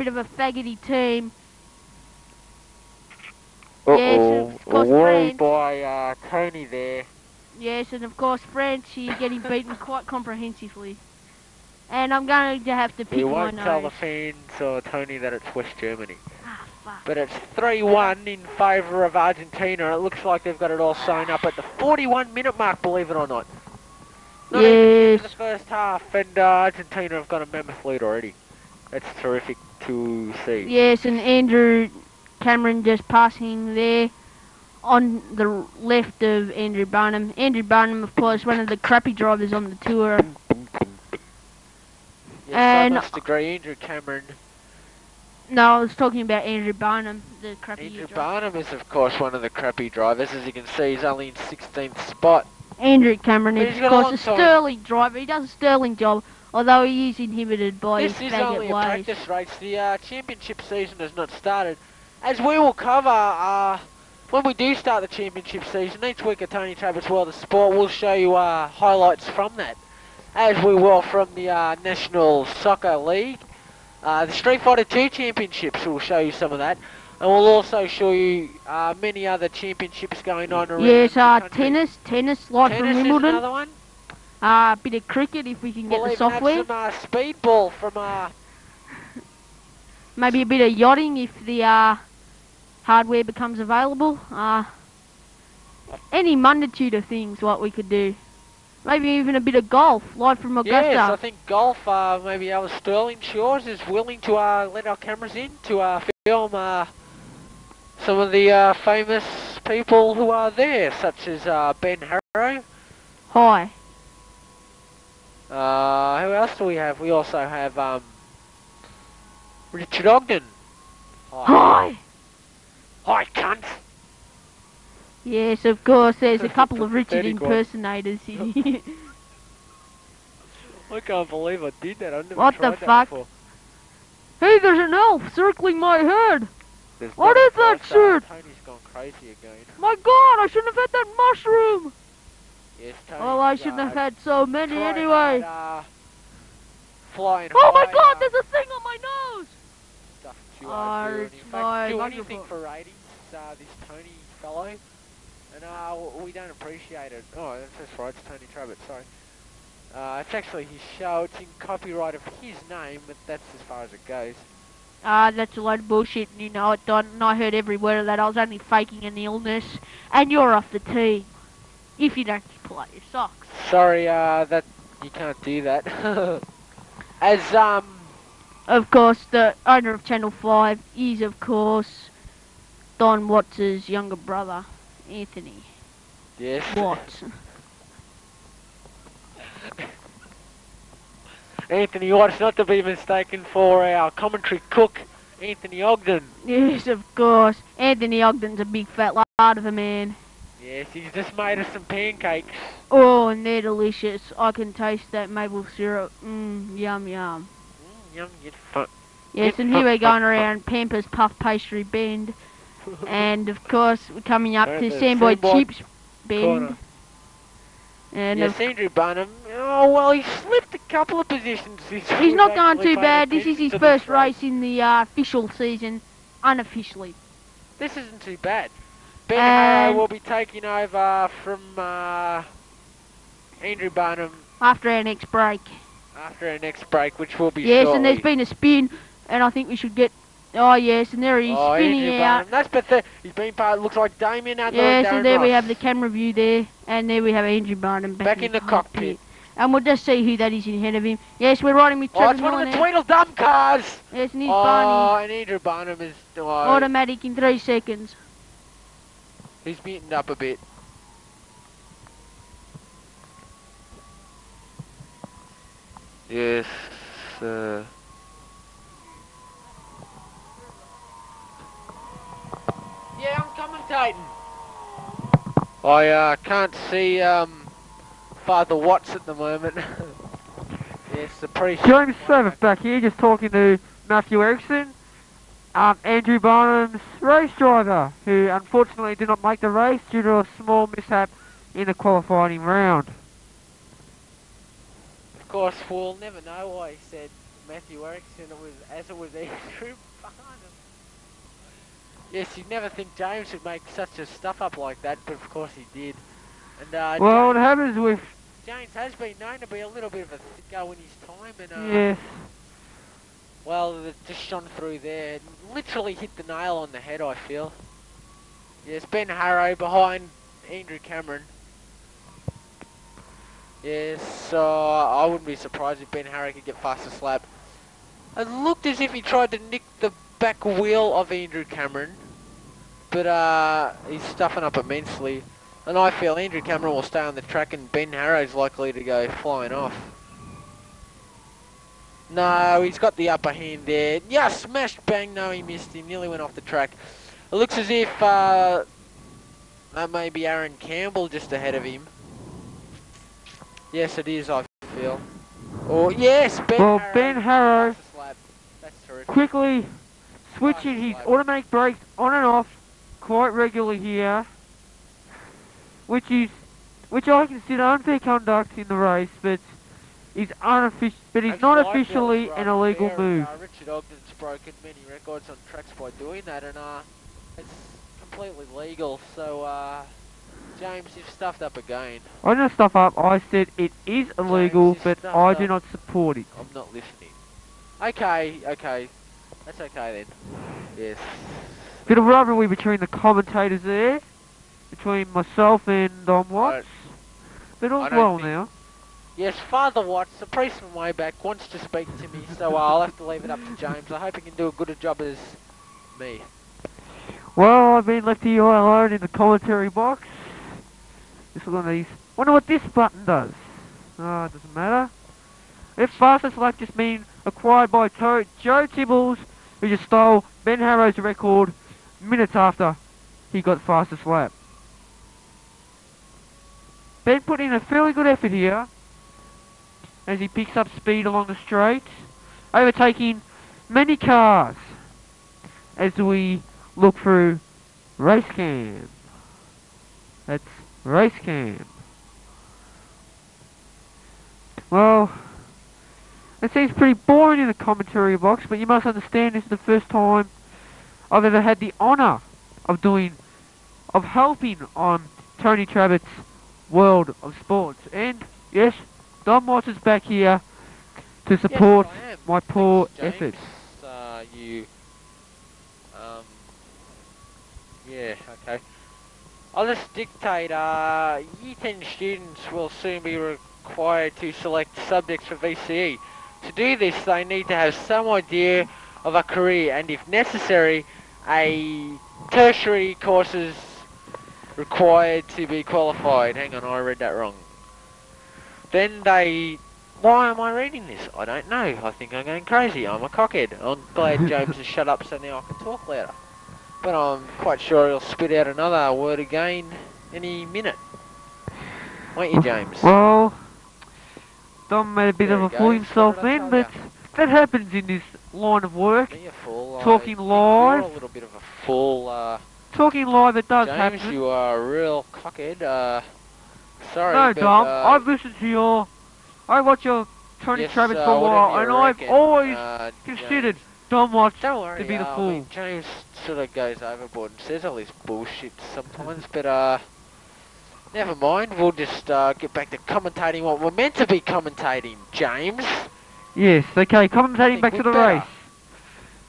bit of a faggoty team. Uh-oh, Yes, of course, worried France. by Tony there. Yes, and of course, France, she's getting beaten quite comprehensively. And I'm going to have to pick We my won't tell the nose. fans or Tony that it's West Germany. Ah, fuck. But it's 3-1 in favour of Argentina. It looks like they've got it all sewn up at the 41-minute mark, believe it or not. Not even the end of the first half, and Argentina have got a mammoth lead already. That's terrific to see. Yes, and Andrew Cameron just passing there on the left of Andrew Barnum. Andrew Barnum, of course, one of the crappy drivers on the tour. Yes, And I must agree, Andrew Cameron. no, I was talking about Andrew Barnum, the crappy Andrew driver. Barnum is, of course, one of the crappy drivers. As you can see, he's only in 16th spot. Andrew Cameron But is, he's of got a course, a long time. sterling driver. He does a sterling job, although he is inhibited by This his is only faggot a ways. practice race. The championship season has not started. As we will cover when we do start the championship season, each week at Tony Trabbit's World of Sport, we'll show you highlights from that. As we will from the National Soccer League. The Street Fighter 2 Championships, we'll show you some of that. And we'll also show you many other championships going on around Yes, the country. tennis, like from Tennis is Wimbledon. another one. A bit of cricket if we can get We'll the even software. have some speedball from... Maybe a bit of yachting if the hardware becomes available. Any multitude of things what we could do. Maybe even a bit of golf, live from Augusta. Yes, I think golf, maybe our Sterling Shores is willing to let our cameras in to film some of the famous people who are there, such as Ben Harrow. Hi. Who else do we have? We also have Richard Ogden. Hi. Hi, cunt. Yes, of course, there's a couple of Richard Pathetic one. impersonators in here. I can't believe I did that. I've never What tried the that fuck? before. Hey, there's an elf circling my head. There's What not is a that five-star. shit? Tony's gone crazy again. My god, I shouldn't have had that mushroom. Yes, Tony. Well, I shouldn't have had so many Try anyway. that, flying Oh my high, god, there's a thing on my nose. stuff to Oh, do. And it's in my fact, do microphone. anything for ratings, this Tony fellow. And we don't appreciate it. Oh, that's right, it's Tony Trabbit, sorry. It's actually his show, it's in copyright of his name, but that's as far as it goes. That's a load of bullshit, and you know it, Don, and I heard every word of that. I was only faking an illness, and you're off the team. If you don't pull out your socks. Sorry, that you can't do that. As, Of course, the owner of Channel 5 is, of course, Don Watts' younger brother, Anthony yes. Watts. Anthony Watts, not to be mistaken for our commentary cook, Anthony Ogden. Yes, of course. Anthony Ogden's a big fat lard of a man. Yes, he's just made us some pancakes. Oh, and they're delicious. I can taste that maple syrup. Mmm, yum yum. Yum, get fun. Yes, and here we're going around Pampers Puff Pastry Bend. And, of course, we're coming up to the Sandboy Sandboy Chips Bend. corner. And Yes, Andrew Barnum. Oh, well, he slipped a couple of positions. he's not going too bad. This is his first race in the official season, unofficially. This isn't too bad. Ben And- Harrow will be taking over from Andrew Barnum After our next break. after our next break, which will be Yes, shortly. and there's been a spin, and I think we should get... Oh, yes, and there he's spinning Andrew out. Barnum. That's pathetic. He's been part, looks like Damien Adler Yes, and and there we Ross. have the camera view there, and there we have Andrew Barnum Back in the cockpit. And we'll just see who that is ahead of him. Yes, we're riding with Oh, Trevor it's one of the Miller now. Tweedledum cars! Yes, and he's Oh, Barney. and Andrew Barnum is... Oh, Automatic in 3 seconds. he's beaten up a bit. Yes, Yeah, I'm commentating. I can't see Father Watts at the moment. Yes, the Prix. James Sabbath back here, just talking to Matthew Erickson, Andrew Barnum's race driver, who unfortunately did not make the race due to a small mishap in the qualifying round. Of course, we'll never know why he said Matthew Erickson, as it was Andrew Barnum. Yes, you'd never think James would make such a stuff up like that, but of course he did. And Well, what James, happens with... James has been known to be a little bit of a thicko in his time, and Yes. well, it just shone through there. Literally hit the nail on the head, I feel. Yes, Ben Harrow behind Andrew Cameron. Yes, I wouldn't be surprised if Ben Harrow could get fastest lap. It looked as if he tried to nick the back wheel of Andrew Cameron, but he's stuffing up immensely. And I feel Andrew Cameron will stay on the track and Ben Harrow's likely to go flying off. No, he's got the upper hand there. Yeah, smashed, bang, no he missed, he nearly went off the track. It looks as if that may be Aaron Campbell just ahead of him. Yes, it is, I feel. Oh, yes, Ben Harrow That's terrific. quickly switching his automatic brakes on and off quite regularly here, which I consider unfair conduct in the race, but is unofficial. But it's not officially an illegal move. Richard Ogden's broken many records on tracks by doing that, and it's completely legal. So James, you've stuffed up again. I didn't stuff up. I said it is illegal, but I do not support it. I'm not listening. Okay, that's okay then. Yes. Bit of rivalry between the commentators there, between myself and Dom Watts. But all's well now. Yes, Father Watts, the priest from way back, wants to speak to me, so I'll have to leave it up to James. I hope he can do a good a job as me. Well, I've been left here all alone in the commentary box. Just look on these. Wonder what this button does. Oh, it doesn't matter. If fastest lap just been acquired by Joe Tibbles, who just stole Ben Harrow's record minutes after he got fastest lap. Ben put in a fairly good effort here as he picks up speed along the straight, overtaking many cars as we look through race cam. That's race cam. Well, it seems pretty boring in the commentary box, but you must understand this is the first time I've ever had the honour of helping on Tony Trabbit's World of Sports. And yes, Don Watts is back here to support my poor efforts. Yeah, okay. I'll just dictate, Year 10 students will soon be required to select subjects for VCE. To do this, they need to have some idea of a career, and if necessary, a tertiary courses required to be qualified. Hang on, I read that wrong. Then they... Why am I reading this? I don't know. I think I'm going crazy. I'm a cockhead. I'm glad James has shut up so now I can talk louder. But I'm quite sure he'll spit out another word again any minute. Won't you, James? Well, Dom made a bit of a fool himself then, but that happens in this line of work. Be a fool. Talking live. You're a little bit of a fool. Talking live, it does James, happen. you are a real cockhead. Sorry, no, but, Dom, I've listened to I watch your Tony Trabbit for a while, and I've always considered Dom Watts to be the fool. I mean, James sort of goes overboard and says all this bullshit sometimes, but never mind. We'll just get back to commentating what we're meant to be commentating, James. Yes, okay, commentating back to the race.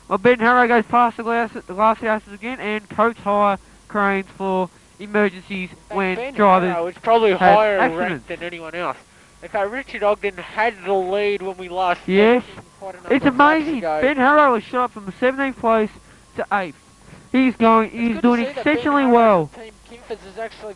Well, Ben Harrow goes past the glass houses again, and Coach hire cranes for emergencies when Ben drivers Harrow is probably higher accidents. ranked than anyone else. Okay, Richard Ogden had the lead when we last yes, it's amazing. Ago. Ben Harrow has shot up from the 17th place to 8th. He's doing exceptionally well. Team Kimfers is actually